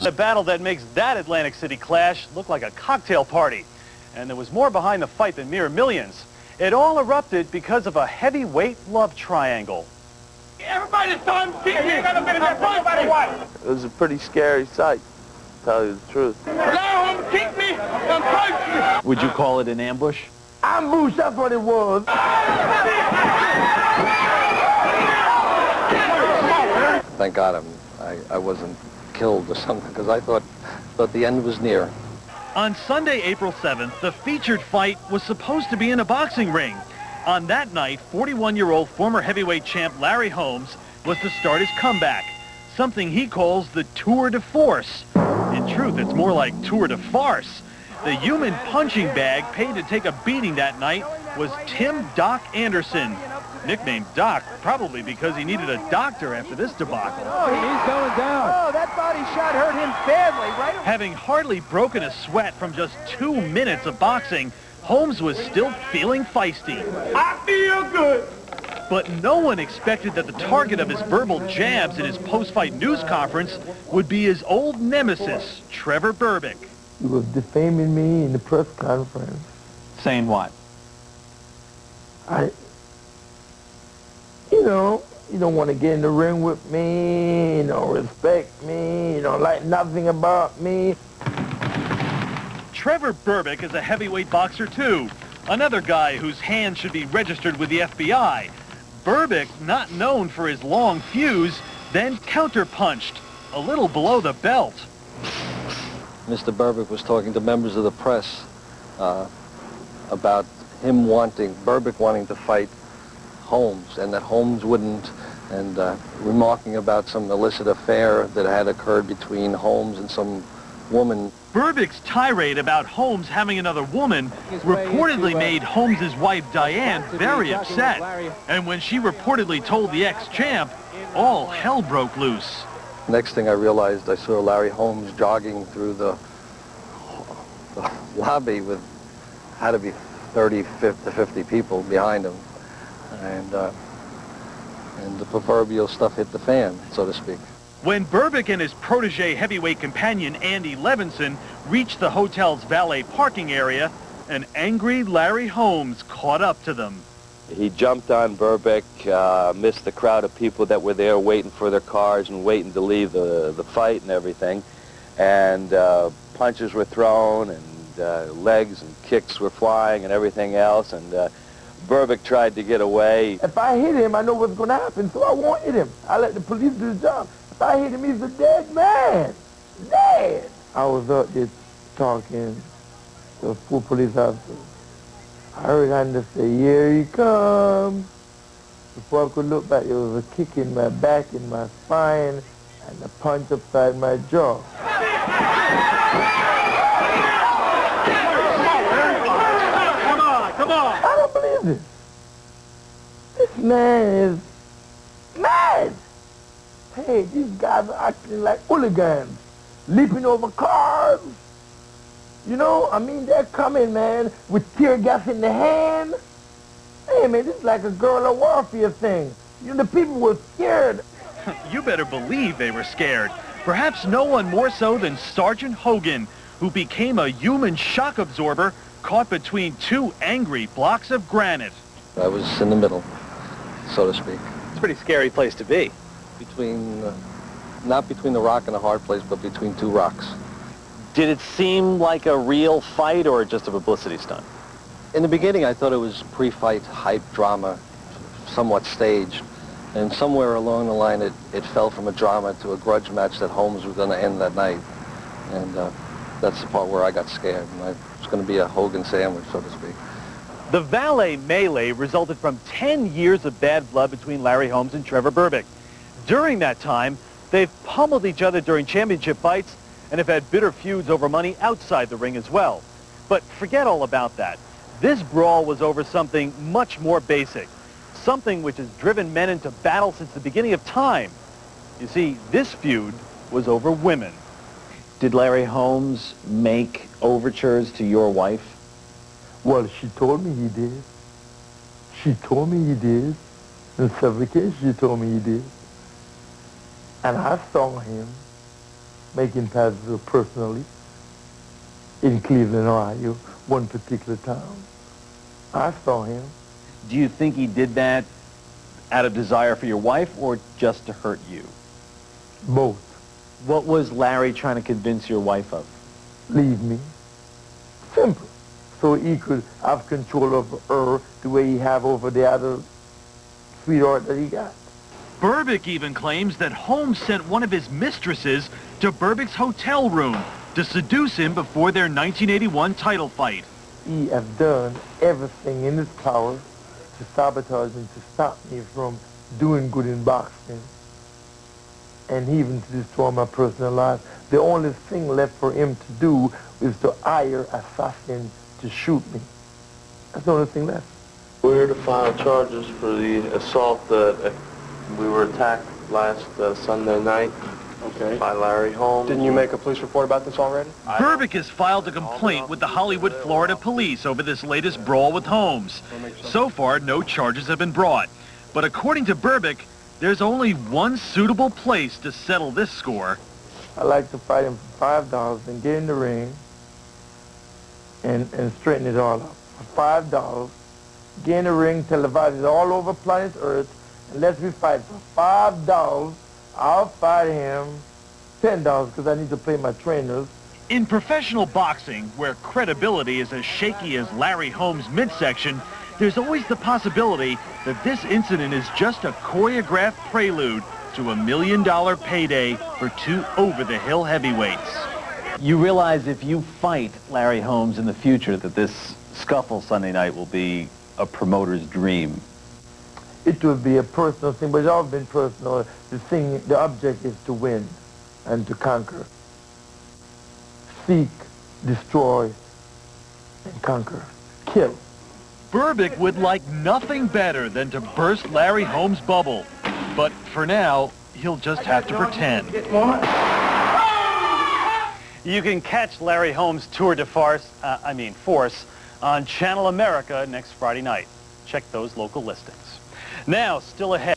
A battle that makes that Atlantic City clash look like a cocktail party. And there was more behind the fight than mere millions. It all erupted because of a heavyweight love triangle. Everybody saw him kick me. Everybody watch. It was a pretty scary sight, to tell you the truth. Allow him to kick me and punch me. Would you call it an ambush? Ambush, that's what it was. Thank God I wasn't killed or something, because I thought the end was near. On Sunday, April 7th, the featured fight was supposed to be in a boxing ring. On that night, 41-year-old former heavyweight champ Larry Holmes was to start his comeback, something he calls the tour de force. In truth, it's more like tour de farce. The human punching bag paid to take a beating that night was Tim Doc Anderson, nicknamed Doc probably because he needed a doctor after this debacle. Oh, he's going down. Oh, that body shot hurt him badly, right? Having hardly broken a sweat from just 2 minutes of boxing, Holmes was still feeling feisty. I feel good. But no one expected that the target of his verbal jabs in his post-fight news conference would be his old nemesis, Trevor Berbick. He was defaming me in the press conference. Saying what? You don't want to get in the ring with me, you don't respect me, you don't like nothing about me. Trevor Berbick is a heavyweight boxer too, another guy whose hands should be registered with the FBI. Berbick, not known for his long fuse, then counterpunched, a little below the belt. Mr. Berbick was talking to members of the press about Berbick wanting to fight Holmes, and that Holmes wouldn't, and remarking about some illicit affair that had occurred between Holmes and some woman. Berbick's tirade about Holmes having another woman reportedly made Holmes' wife Diane very upset. And when she reportedly told the ex-champ, all hell broke loose. Next thing I realized, I saw Larry Holmes jogging through the lobby with, had to be 30 to 50 people behind him. And the proverbial stuff hit the fan, so to speak. When Berbick and his protege heavyweight companion Andy Levinson reached the hotel's valet parking area, an angry Larry Holmes caught up to them. He jumped on Berbick, missed the crowd of people that were there waiting for their cars and waiting to leave the fight and everything. And punches were thrown, and legs and kicks were flying and everything else. And Berbick tried to get away. If I hit him, I know what's going to happen, so I won't hit him. I let the police do the job. If I hit him, he's a dead man. Dead. I was up there talking to 4 police officers. I heard Andy say, "Here he comes." Before I could look back, there was a kick in my back, in my spine, and a punch upside my jaw. Come on. I don't believe this. This man is mad. Hey, these guys are acting like hooligans, leaping over cars. You know, I mean, they're coming, man, with tear gas in the hand. Hey, man, this is like a guerrilla warfare thing. You know, the people were scared. You better believe they were scared. Perhaps no one more so than Sergeant Hogan, who became a human shock absorber caught between 2 angry blocks of granite. I was in the middle, so to speak. It's a pretty scary place to be. Between, not between the rock and the hard place, but between 2 rocks. Did it seem like a real fight or just a publicity stunt? In the beginning, I thought it was pre-fight hype drama, somewhat staged. And somewhere along the line, it fell from a drama to a grudge match that Holmes was going to end that night. And that's the part where I got scared. And it was going to be a Hogan sandwich, so to speak. The valet melee resulted from 10 years of bad blood between Larry Holmes and Trevor Berbick. During that time, they've pummeled each other during championship fights and have had bitter feuds over money outside the ring as well. But forget all about that. This brawl was over something much more basic, something which has driven men into battle since the beginning of time. You see, this feud was over women. Did Larry Holmes make overtures to your wife? Well, she told me he did. She told me he did. In several cases, she told me he did. And I saw him making passes personally in Cleveland, Ohio, one particular town. I saw him. Do you think he did that out of desire for your wife or just to hurt you? Both. What was Larry trying to convince your wife of? Leave me. Simple. So he could have control over her the way he have over the other sweetheart that he got. Berbick even claims that Holmes sent one of his mistresses to Berbick's hotel room to seduce him before their 1981 title fight. He has done everything in his power to sabotage and to stop me from doing good in boxing, and even to destroy my personal life. The only thing left for him to do is to hire assassins to shoot me. That's the only thing left. We're here to file charges for the assault that we were attacked last Sunday night by Larry Holmes. Didn't you make a police report about this already? Berbick has filed a complaint with the Hollywood, Florida police over this latest brawl with Holmes. So far, no charges have been brought. But according to Berbick, there's only one suitable place to settle this score. I like to fight him for $5 and get in the ring and straighten it all up. For $5, get in the ring, televise it all over planet Earth, and let's we fight for $5. I'll fight him $10 because I need to pay my trainers. In professional boxing, where credibility is as shaky as Larry Holmes' midsection, there's always the possibility that this incident is just a choreographed prelude to $1 million payday for two over-the-hill heavyweights. You realize if you fight Larry Holmes in the future that this scuffle Sunday night will be a promoter's dream. It will be a personal thing, but it's all been personal. The object is to win and to conquer. Seek, destroy, and conquer. Kill. Berbick would like nothing better than to burst Larry Holmes' bubble. But for now, he'll just have to pretend. You can catch Larry Holmes' tour de force on Channel America next Friday night. Check those local listings. Now, still ahead.